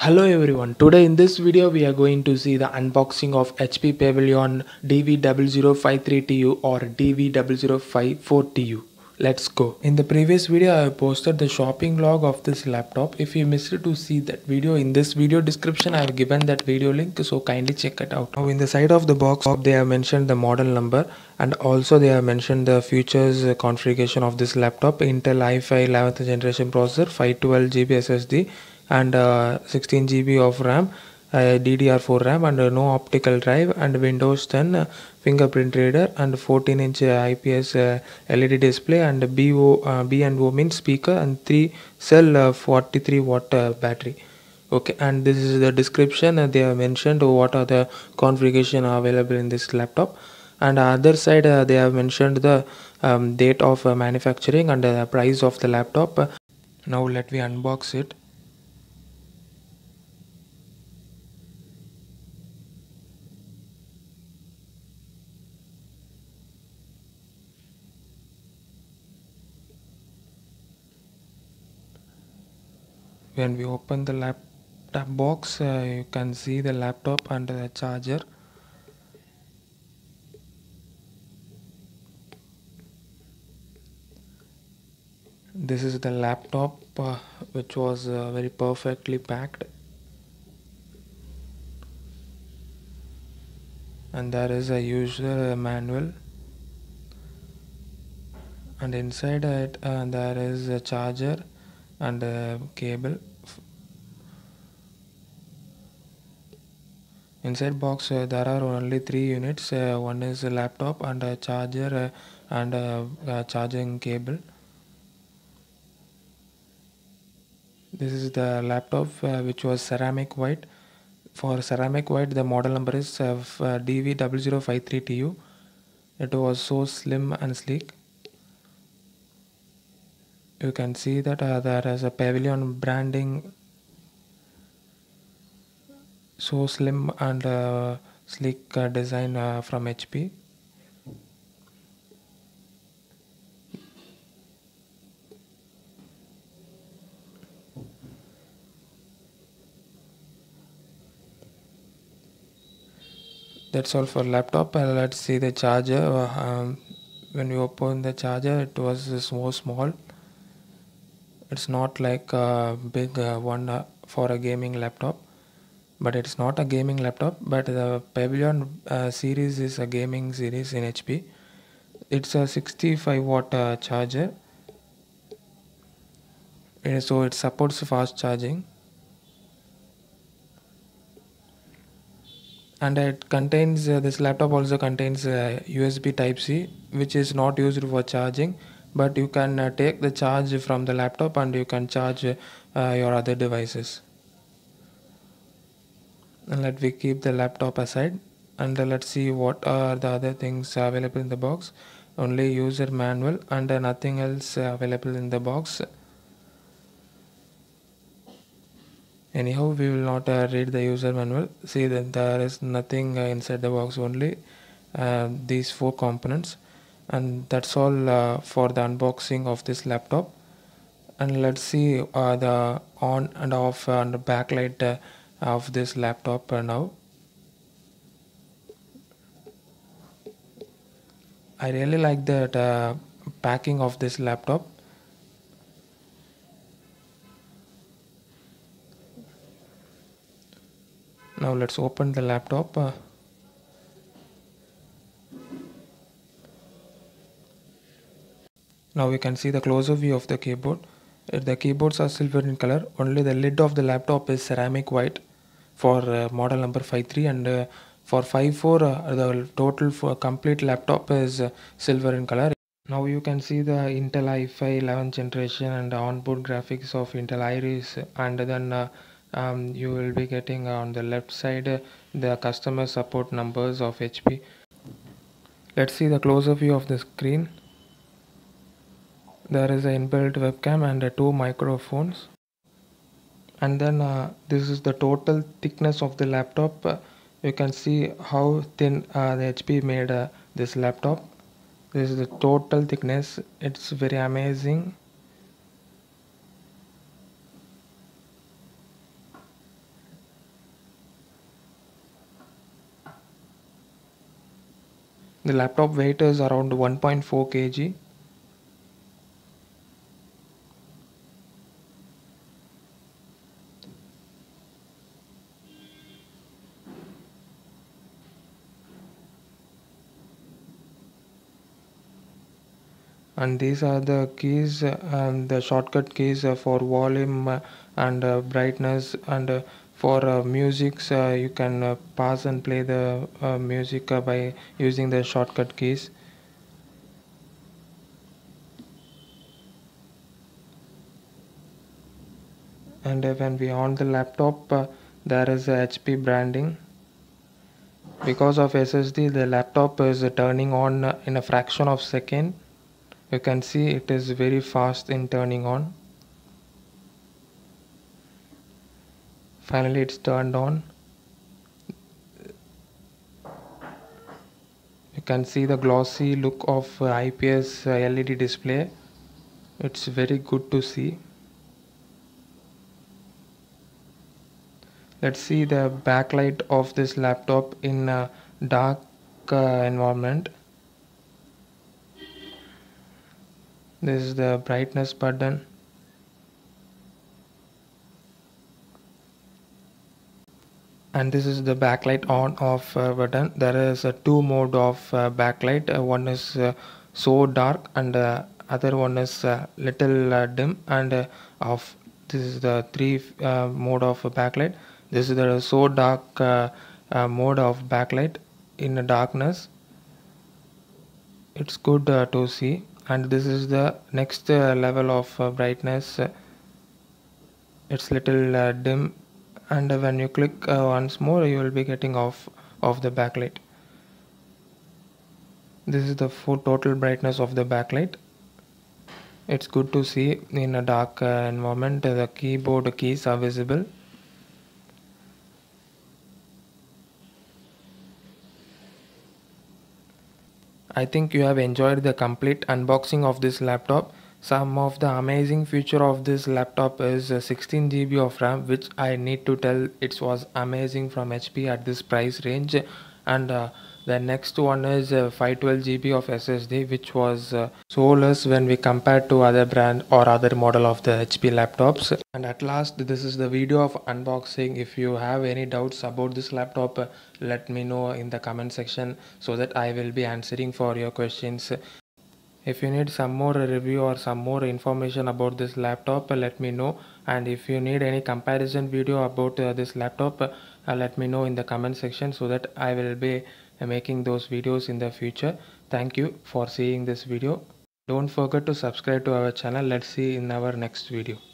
Hello everyone, today in this video we are going to see the unboxing of HP Pavilion dv0053TU or dv0054TU. Let's go. In the previous video I posted the shopping log of this laptop. If you missed to see that video, in this video description I have given that video link, so kindly check it out. Now in the side of the box they have mentioned the model number and also they have mentioned the features configuration of this laptop: Intel i5 11th generation processor, 512 GB SSD and 16 GB of RAM, DDR4 RAM and no optical drive, and Windows 10 fingerprint reader and 14-inch IPS LED display, and B&O means speaker, and 3 cell 43 watt battery. Okay, and this is the description. They have mentioned what are the configuration available in this laptop, and other side they have mentioned the date of manufacturing and the price of the laptop. Now let me unbox it. When we open the laptop box, you can see the laptop and the charger. This is the laptop which was very perfectly packed, and there is a user manual, and inside it there is a charger and a cable. Inside box there are only 3 units. One is a laptop and a charger and a charging cable. This is the laptop which was ceramic white. For ceramic white the model number is dv0053TU. It was so slim and sleek. You can see that there is a Pavilion branding, so slim and sleek design from HP. That's all for laptop. Let's see the charger. When we open the charger, it was so small. It's not like a big one for a gaming laptop, but it's not a gaming laptop, but the Pavilion series is a gaming series in HP. It's a 65 watt charger, so it supports fast charging, and it contains this laptop also contains USB type C, which is not used for charging, but you can take the charge from the laptop and you can charge your other devices. And let we keep the laptop aside, and let's see what are the other things available in the box. Only user manual and nothing else available in the box. Anyhow, we will not read the user manual. See that there is nothing inside the box, only these 4 components, and that's all for the unboxing of this laptop. And let's see the on and off and backlight of this laptop now. I really like that packing of this laptop. Now let's open the laptop. Now we can see the closer view of the keyboard. The keyboards are silver in color. Only the lid of the laptop is ceramic white for model number 53, and for 54 the total for complete laptop is silver in color. Now you can see the Intel i5 11th generation and the onboard graphics of Intel Iris, and then you will be getting on the left side the customer support numbers of HP. Let's see the closer view of the screen. There is an inbuilt webcam and 2 microphones, and then this is the total thickness of the laptop. You can see how thin the HP made this laptop. This is the total thickness. It's very amazing. The laptop weight is around 1.4 kg. And these are the keys and the shortcut keys for volume and brightness, and for music you can pause and play the music by using the shortcut keys. And when we on the laptop, there is a HP branding. Because of SSD, the laptop is turning on in a fraction of second. You can see it is very fast in turning on. Finally it's turned on. You can see the glossy look of IPS LED display. It's very good to see. Let's see the backlight of this laptop in a dark environment. This is the brightness button. And this is the backlight on off button. There is a two mode of backlight. One is so dark, and other one is little dim and off. This is the three mode of backlight. This is the so dark mode of backlight in the darkness. It's good to see. And this is the next level of brightness. It's little dim, and when you click once more, you will be getting off of the backlight. This is the full total brightness of the backlight. It's good to see in a dark environment. The keyboard keys are visible. I think you have enjoyed the complete unboxing of this laptop. Some of the amazing feature of this laptop is 16 GB of RAM, which I need to tell it was amazing from HP at this price range. And the next one is 512 GB of SSD, which was so less when we compare to other brand or other model of the HP laptops. And at last, this is the video of unboxing. If you have any doubts about this laptop, let me know in the comment section so that I will be answering for your questions. If you need some more review or some more information about this laptop, let me know. And if you need any comparison video about this laptop, let me know in the comment section so that I will be making those videos in the future. Thank you for seeing this video. Don't forget to subscribe to our channel. Let's see in our next video.